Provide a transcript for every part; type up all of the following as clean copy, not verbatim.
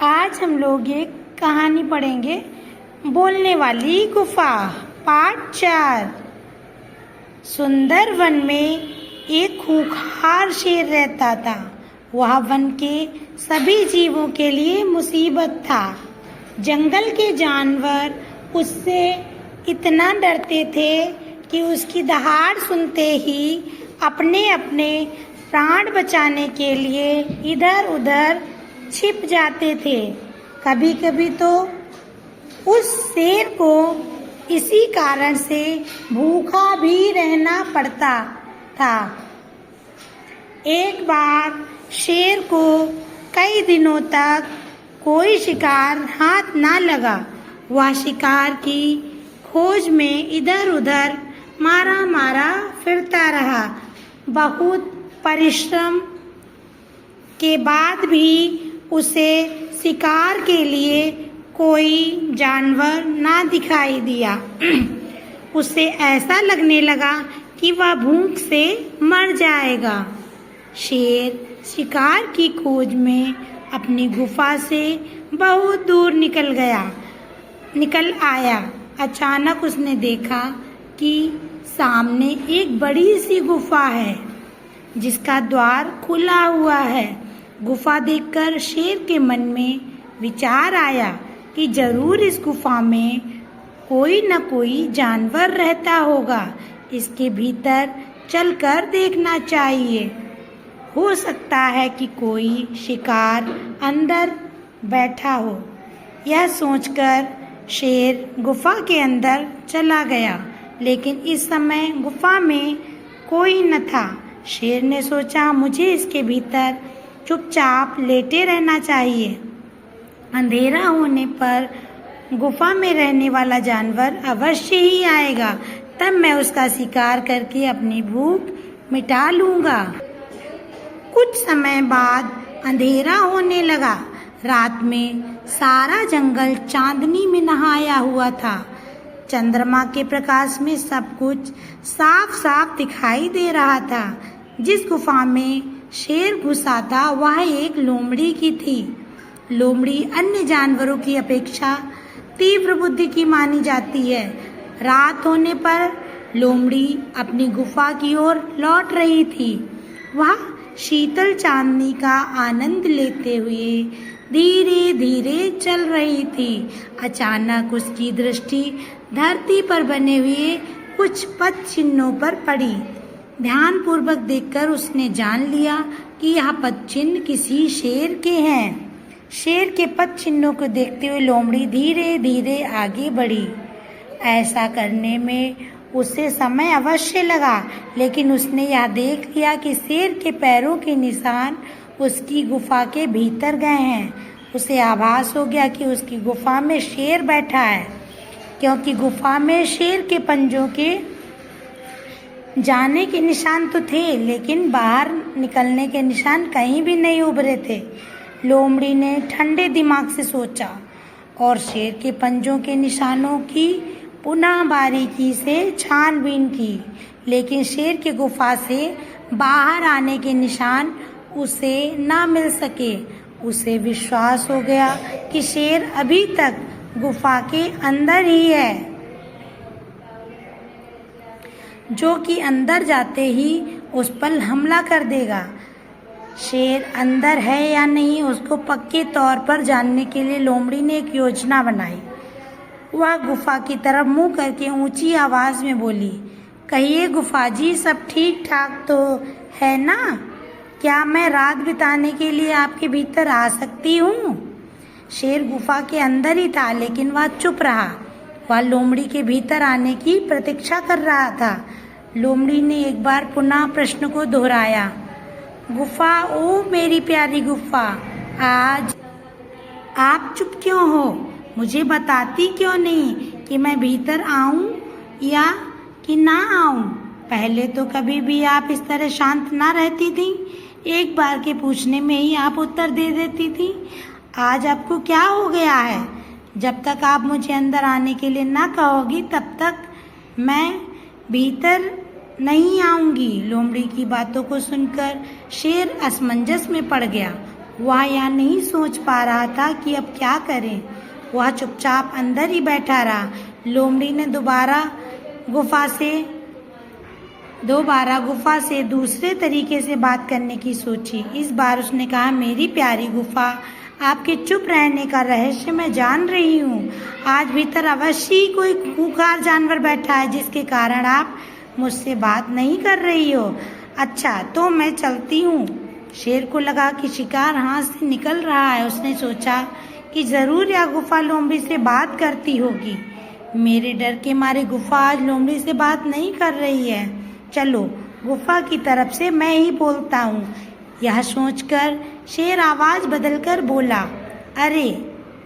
आज हम लोग एक कहानी पढ़ेंगे, बोलने वाली गुफा, पार्ट 4। सुंदर वन में एक खूंखार शेर रहता था। वह वन के सभी जीवों के लिए मुसीबत था। जंगल के जानवर उससे इतना डरते थे कि उसकी दहाड़ सुनते ही अपने अपने प्राण बचाने के लिए इधर उधर छिप जाते थे। कभी कभी तो उस शेर को इसी कारण से भूखा भी रहना पड़ता था। एक बार शेर को कई दिनों तक कोई शिकार हाथ ना लगा। वह शिकार की खोज में इधर उधर मारा मारा फिरता रहा। बहुत परिश्रम के बाद भी उसे शिकार के लिए कोई जानवर ना दिखाई दिया। उसे ऐसा लगने लगा कि वह भूख से मर जाएगा। शेर शिकार की खोज में अपनी गुफा से बहुत दूर निकल आया। अचानक उसने देखा कि सामने एक बड़ी सी गुफा है जिसका द्वार खुला हुआ है। गुफा देखकर शेर के मन में विचार आया कि जरूर इस गुफा में कोई न कोई जानवर रहता होगा। इसके भीतर चलकर देखना चाहिए। हो सकता है कि कोई शिकार अंदर बैठा हो। यह सोचकर शेर गुफा के अंदर चला गया, लेकिन इस समय गुफा में कोई न था। शेर ने सोचा, मुझे इसके भीतर चुपचाप लेटे रहना चाहिए। अंधेरा होने पर गुफा में रहने वाला जानवर अवश्य ही आएगा, तब मैं उसका शिकार करके अपनी भूख मिटा लूंगा। कुछ समय बाद अंधेरा होने लगा। रात में सारा जंगल चांदनी में नहाया हुआ था। चंद्रमा के प्रकाश में सब कुछ साफ साफ दिखाई दे रहा था। जिस गुफा में शेर घुसा था वह एक लोमड़ी की थी। लोमड़ी अन्य जानवरों की अपेक्षा तीव्र बुद्धि की मानी जाती है। रात होने पर लोमड़ी अपनी गुफा की ओर लौट रही थी। वह शीतल चांदनी का आनंद लेते हुए धीरे धीरे चल रही थी। अचानक उसकी दृष्टि धरती पर बने हुए कुछ पद चिन्हों पर पड़ी। ध्यानपूर्वक देखकर उसने जान लिया कि यह पद चिन्ह किसी शेर के हैं। शेर के पद चिन्हों को देखते हुए लोमड़ी धीरे धीरे आगे बढ़ी। ऐसा करने में उसे समय अवश्य लगा, लेकिन उसने यह देख लिया कि शेर के पैरों के निशान उसकी गुफा के भीतर गए हैं। उसे आभास हो गया कि उसकी गुफा में शेर बैठा है, क्योंकि गुफा में शेर के पंजों के जाने के निशान तो थे, लेकिन बाहर निकलने के निशान कहीं भी नहीं उभरे थे। लोमड़ी ने ठंडे दिमाग से सोचा और शेर के पंजों के निशानों की पुनः बारीकी से छानबीन की, लेकिन शेर के गुफा से बाहर आने के निशान उसे ना मिल सके। उसे विश्वास हो गया कि शेर अभी तक गुफा के अंदर ही है, जो कि अंदर जाते ही उस पर हमला कर देगा। शेर अंदर है या नहीं, उसको पक्के तौर पर जानने के लिए लोमड़ी ने एक योजना बनाई। वह गुफा की तरफ मुंह करके ऊंची आवाज में बोली, कहिए गुफा जी, सब ठीक ठाक तो है ना? क्या मैं रात बिताने के लिए आपके भीतर आ सकती हूँ? शेर गुफा के अंदर ही था, लेकिन वह चुप रहा। वह लोमड़ी के भीतर आने की प्रतीक्षा कर रहा था। लोमड़ी ने एक बार पुनः प्रश्न को दोहराया, गुफा, ओ मेरी प्यारी गुफा, आज आप चुप क्यों हो? मुझे बताती क्यों नहीं कि मैं भीतर आऊं या कि ना आऊं? पहले तो कभी भी आप इस तरह शांत ना रहती थी। एक बार के पूछने में ही आप उत्तर दे देती थी। आज आपको क्या हो गया है? जब तक आप मुझे अंदर आने के लिए ना कहोगी, तब तक मैं भीतर नहीं आऊंगी। लोमड़ी की बातों को सुनकर शेर असमंजस में पड़ गया। वह यह नहीं सोच पा रहा था कि अब क्या करें। वह चुपचाप अंदर ही बैठा रहा। लोमड़ी ने दोबारा गुफा से दूसरे तरीके से बात करने की सोची। इस बार उसने कहा, मेरी प्यारी गुफा, आपके चुप रहने का रहस्य मैं जान रही हूँ। आज भीतर अवश्य ही कोई खूंखार जानवर बैठा है जिसके कारण आप मुझसे बात नहीं कर रही हो। अच्छा, तो मैं चलती हूँ। शेर को लगा कि शिकार हाथ से निकल रहा है। उसने सोचा कि जरूर यह गुफा लोमड़ी से बात करती होगी। मेरे डर के मारे गुफा आज लोमड़ी से बात नहीं कर रही है। चलो, गुफा की तरफ से मैं ही बोलता हूँ। यह सोचकर शेर आवाज बदलकर बोला, अरे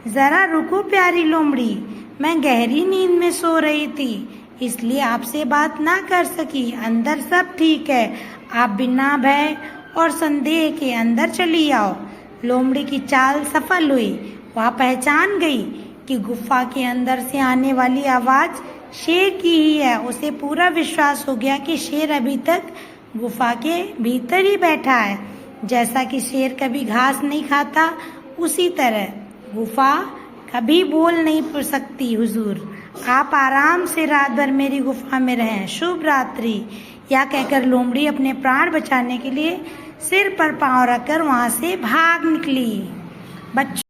जरा रुको प्यारी लोमड़ी, मैं गहरी नींद में सो रही थी, इसलिए आपसे बात ना कर सकी। अंदर सब ठीक है, आप बिना भय और संदेह के अंदर चली आओ। लोमड़ी की चाल सफल हुई। वह पहचान गई कि गुफा के अंदर से आने वाली आवाज शेर की ही है। उसे पूरा विश्वास हो गया कि शेर अभी तक गुफा के भीतर ही बैठा है। जैसा कि शेर कभी घास नहीं खाता, उसी तरह गुफा कभी बोल नहीं सकती। हुजूर, आप आराम से रात भर मेरी गुफा में रहें। शुभ रात्रि। यह कहकर लोमड़ी अपने प्राण बचाने के लिए सिर पर पांव रखकर वहां से भाग निकली। बच्चों